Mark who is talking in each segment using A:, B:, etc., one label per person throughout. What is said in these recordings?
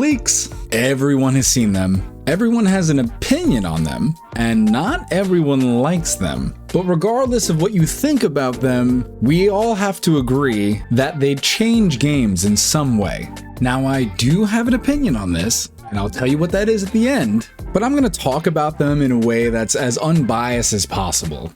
A: Leaks. Everyone has seen them. Everyone has an opinion on them, and not everyone likes them. But regardless of what you think about them, we all have to agree that they change games in some way. Now, I do have an opinion on this, and I'll tell you what that is at the end, but I'm going to talk about them in a way that's as unbiased as possible.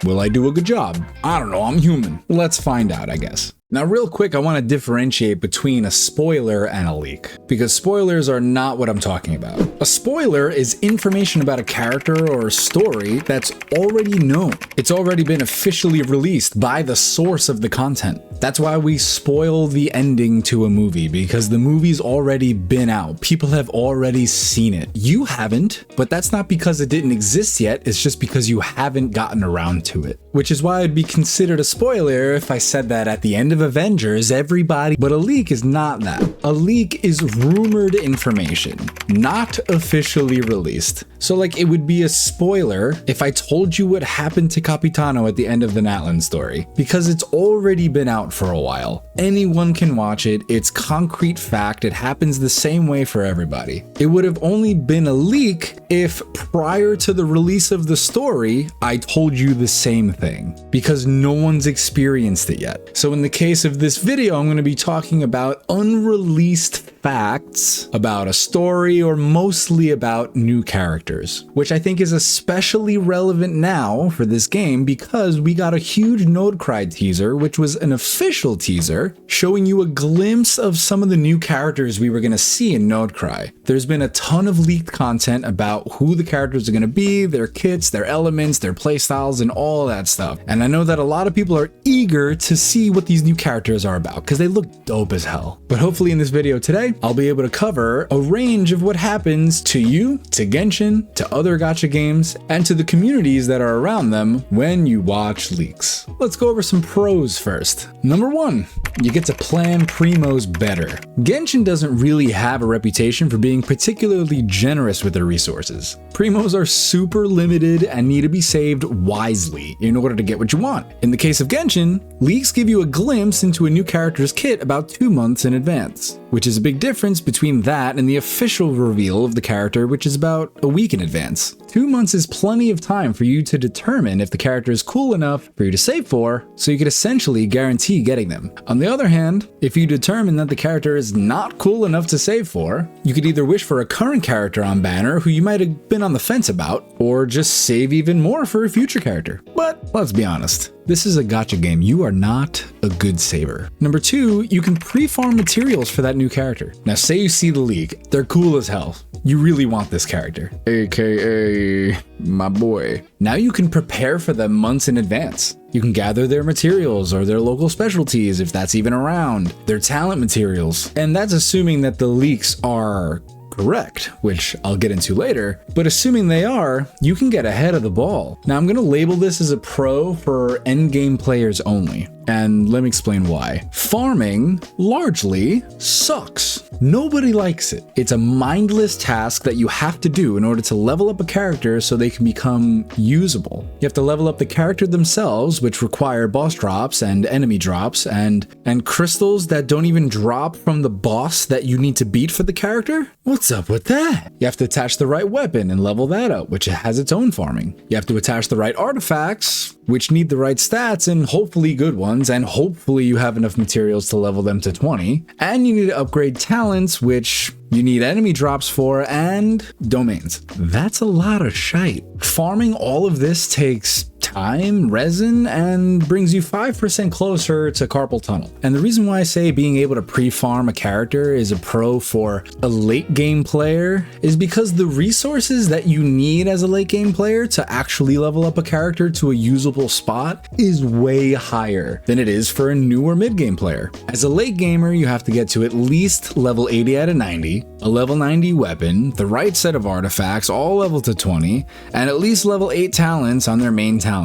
A: Will I do a good job? I don't know, I'm human. Let's find out, I guess. Now, real quick, I want to differentiate between a spoiler and a leak, because spoilers are not what I'm talking about. A spoiler is information about a character or a story that's already known. It's already been officially released by the source of the content. That's why we spoil the ending to a movie, because the movie's already been out. People have already seen it. You haven't, but that's not because it didn't exist yet. It's just because you haven't gotten around to it, which is why it'd be considered a spoiler if I said that at the end of Avengers, everybody, but a leak is not that. A leak is rumored information, not officially released. So like, it would be a spoiler if I told you what happened to Capitano at the end of the Natlan story, because it's already been out for a while. Anyone can watch it. It's concrete fact. It happens the same way for everybody. It would have only been a leak if prior to the release of the story, I told you the same thing, because no one's experienced it yet. So in the case of this video, I'm going to be talking about unreleased facts about a story, or mostly about new characters, which I think is especially relevant now for this game because we got a huge Nodecry teaser, which was an official teaser showing you a glimpse of some of the new characters we were going to see in Nodecry. There's been a ton of leaked content about who the characters are going to be, their kits, their elements, their playstyles, and all that stuff. And I know that a lot of people are eager to see what these new characters are about because they look dope as hell. But hopefully in this video today, I'll be able to cover a range of what happens to you, to Genshin, to other gacha games, and to the communities that are around them when you watch leaks. Let's go over some pros first. Number one, you get to plan primos better. Genshin doesn't really have a reputation for being particularly generous with their resources. Primos are super limited and need to be saved wisely in order to get what you want. In the case of Genshin, leaks give you a glimpse into a new character's kit about 2 months in advance, which is a big difference between that and the official reveal of the character, which is about a week in advance. 2 months is plenty of time for you to determine if the character is cool enough for you to save for, so you could essentially guarantee getting them. On the other hand, if you determine that the character is not cool enough to save for, you could either wish for a current character on banner who you might have been on the fence about, or just save even more for a future character. But let's be honest, this is a gacha game. You are not a good saver. Number two, you can pre-farm materials for that new character. Now say you see the leak, they're cool as hell. You really want this character, aka my boy. Now you can prepare for them months in advance. You can gather their materials or their local specialties if that's even around, their talent materials. And that's assuming that the leaks are correct, which I'll get into later, but assuming they are, you can get ahead of the ball. Now I'm going to label this as a pro for endgame players only, and let me explain why. Farming largely sucks. Nobody likes it. It's a mindless task that you have to do in order to level up a character so they can become usable. You have to level up the character themselves, which require boss drops and enemy drops and crystals that don't even drop from the boss that you need to beat for the character. What's up with that? You have to attach the right weapon and level that up, which has its own farming. You have to attach the right artifacts, which need the right stats and hopefully good ones, and hopefully you have enough materials to level them to 20. And you need to upgrade talents, which you need enemy drops for, and domains. That's a lot of shite. Farming all of this takes time, resin, and brings you 5% closer to carpal tunnel. And the reason why I say being able to pre-farm a character is a pro for a late game player is because the resources that you need as a late game player to actually level up a character to a usable spot is way higher than it is for a new or mid game player. As a late gamer, you have to get to at least level 80 out of 90, a level 90 weapon, the right set of artifacts, all level to 20, and at least level 8 talents on their main talent.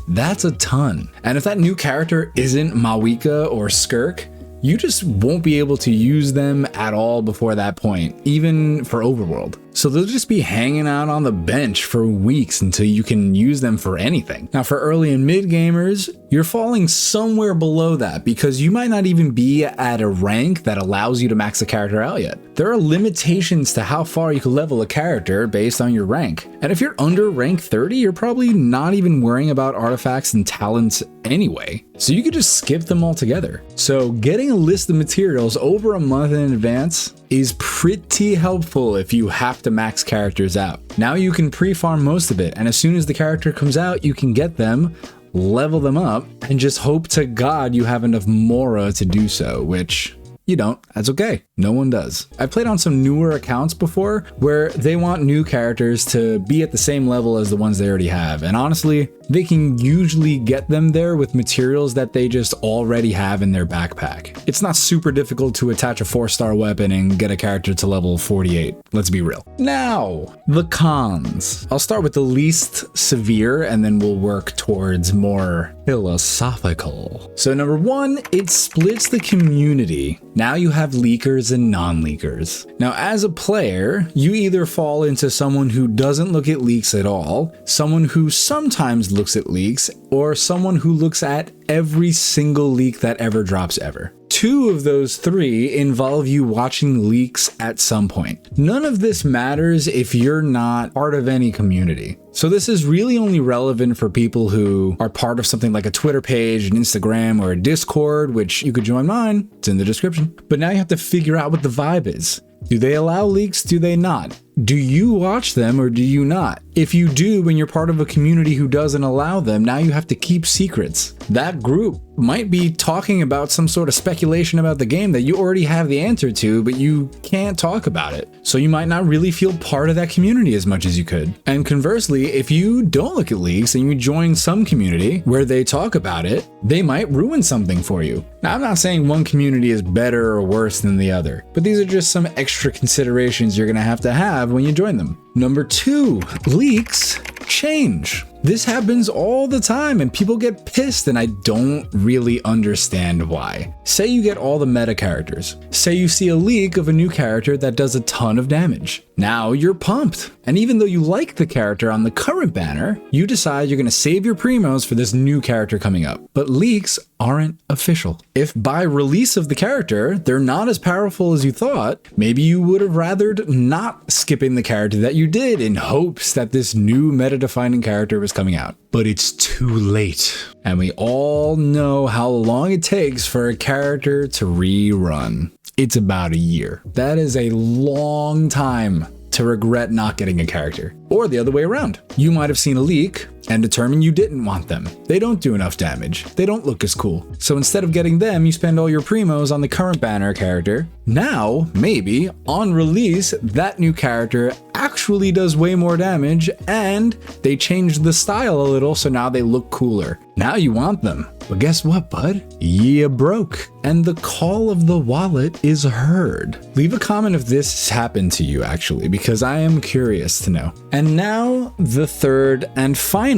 A: That's a ton. And if that new character isn't Mawika or Skirk, you just won't be able to use them at all before that point, even for Overworld. So they'll just be hanging out on the bench for weeks until you can use them for anything. Now for early and mid gamers, you're falling somewhere below that because you might not even be at a rank that allows you to max a character out yet. There are limitations to how far you can level a character based on your rank. And if you're under rank 30, you're probably not even worrying about artifacts and talents anyway. So you could just skip them altogether. So getting a list of materials over a month in advance is pretty helpful if you have to max characters out. Now you can pre-farm most of it, and as soon as the character comes out, you can get them, level them up, and just hope to God you have enough Mora to do so, which you don't. That's okay. No one does. I've played on some newer accounts before where they want new characters to be at the same level as the ones they already have. And honestly, they can usually get them there with materials that they just already have in their backpack. It's not super difficult to attach a 4-star weapon and get a character to level 48. Let's be real. Now, the cons. I'll start with the least severe and then we'll work towards more philosophical. So number 1, it splits the community. Now you have leakers and non-leakers. Now as a player, you either fall into someone who doesn't look at leaks at all, someone who sometimes looks at leaks, or someone who looks at every single leak that ever drops ever. 2 of those 3 involve you watching leaks at some point. None of this matters if you're not part of any community. So this is really only relevant for people who are part of something like a Twitter page, an Instagram, or a Discord, which you could join mine. It's in the description. But now you have to figure out what the vibe is. Do they allow leaks? Do they not? Do you watch them or do you not? If you do and you're part of a community who doesn't allow them, now you have to keep secrets. That group might be talking about some sort of speculation about the game that you already have the answer to, but you can't talk about it. So you might not really feel part of that community as much as you could. And conversely, if you don't look at leaks and you join some community where they talk about it, they might ruin something for you. Now, I'm not saying one community is better or worse than the other, but these are just some extra considerations you're gonna have to have when you join them. Number 2, leaks change. This happens all the time and people get pissed and I don't really understand why. Say you get all the meta characters. Say you see a leak of a new character that does a ton of damage. Now you're pumped. And even though you like the character on the current banner, you decide you're going to save your primos for this new character coming up. But leaks aren't official. If by release of the character, they're not as powerful as you thought, maybe you would have rathered not skipping the character that you did in hopes that this new meta-defining character was coming out. But it's too late. And we all know how long it takes for a character to rerun. It's about a year. That is a long time to regret not getting a character. Or the other way around. You might have seen a leak and determined you didn't want them. They don't do enough damage. They don't look as cool. So instead of getting them, you spend all your primos on the current banner character. Now, maybe, on release, that new character actually does way more damage and they changed the style a little so now they look cooler. Now you want them. But guess what, bud? You broke. And the call of the wallet is heard. Leave a comment if this has happened to you, actually, because I am curious to know. And now, the third and final.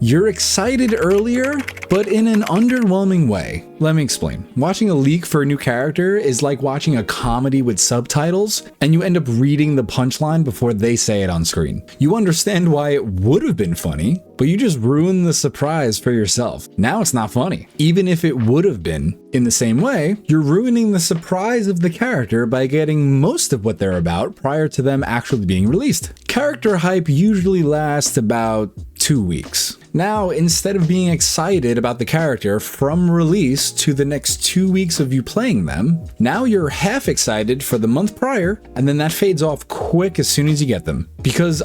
A: You're excited earlier, but in an underwhelming way. Let me explain. Watching a leak for a new character is like watching a comedy with subtitles, and you end up reading the punchline before they say it on screen. You understand why it would have been funny, but you just ruin the surprise for yourself. Now it's not funny. Even if it would have been. In the same way, you're ruining the surprise of the character by getting most of what they're about prior to them actually being released. Character hype usually lasts about 2 weeks. Now, instead of being excited about the character from release to the next 2 weeks of you playing them, now you're half excited for the month prior, and then that fades off quick as soon as you get them. Because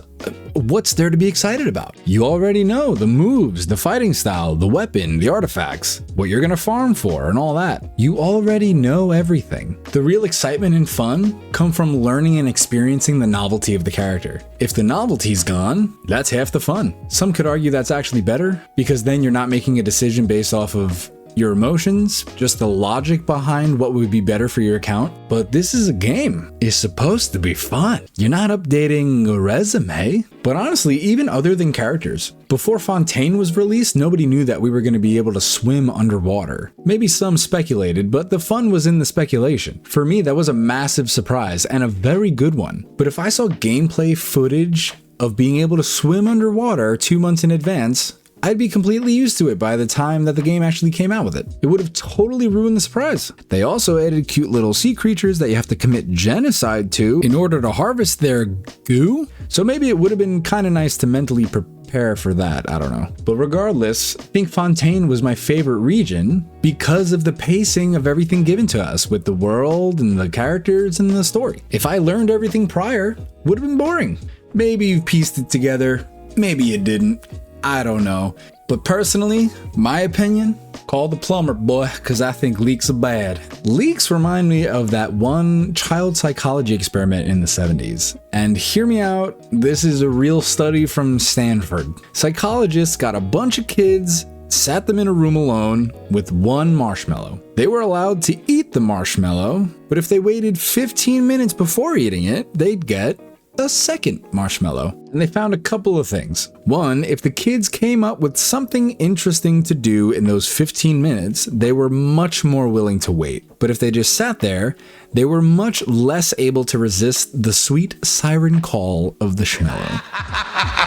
A: what's there to be excited about? You already know the moves, the fighting style, the weapon, the artifacts, what you're gonna farm for, and all that. You already know everything. The real excitement and fun come from learning and experiencing the novelty of the character. If the novelty's gone, that's half the fun. Some could argue that's actually better, because then you're not making a decision based off of your emotions, just the logic behind what would be better for your account. But this is a game. It's supposed to be fun. You're not updating a resume. But honestly, even other than characters, before Fontaine was released, nobody knew that we were going to be able to swim underwater. Maybe some speculated, but the fun was in the speculation. For me, that was a massive surprise and a very good one. But if I saw gameplay footage of being able to swim underwater 2 months in advance, I'd be completely used to it by the time that the game actually came out with it. It would have totally ruined the surprise. They also added cute little sea creatures that you have to commit genocide to in order to harvest their goo. So maybe it would have been kind of nice to mentally prepare for that, I don't know. But regardless, I think Fontaine was my favorite region because of the pacing of everything given to us with the world and the characters and the story. If I learned everything prior, would have been boring. Maybe you pieced it together, maybe you didn't. I don't know. But personally, my opinion, call the plumber, boy, because I think leaks are bad. Leaks remind me of that one child psychology experiment in the 70s. And hear me out, this is a real study from Stanford. Psychologists got a bunch of kids, sat them in a room alone with one marshmallow. They were allowed to eat the marshmallow, but if they waited 15 minutes before eating it, they'd get a second marshmallow. And they found a couple of things. One, if the kids came up with something interesting to do in those 15 minutes, they were much more willing to wait. But if they just sat there, they were much less able to resist the sweet siren call of the schmellow.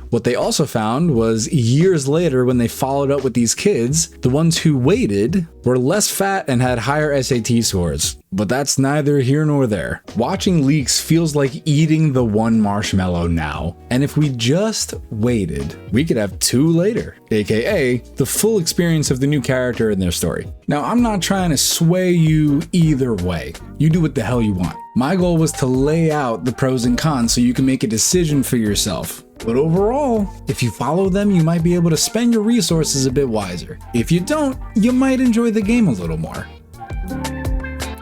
A: What they also found was years later, when they followed up with these kids, the ones who waited were less fat and had higher SAT scores. But that's neither here nor there. Watching leaks feels like eating the one marshmallow now. And if we just waited, we could have 2 later, aka the full experience of the new character and their story. Now, I'm not trying to sway you either way. You do what the hell you want. My goal was to lay out the pros and cons so you can make a decision for yourself. But overall, if you follow them, you might be able to spend your resources a bit wiser. If you don't, you might enjoy the game a little more.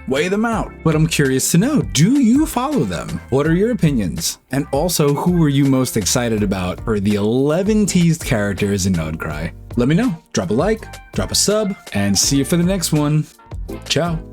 A: Weigh them out. But I'm curious to know, do you follow them? What are your opinions? And also, who are you most excited about for the 11 teased characters in Node Cry? Let me know. Drop a like, drop a sub, and see you for the next one. Ciao.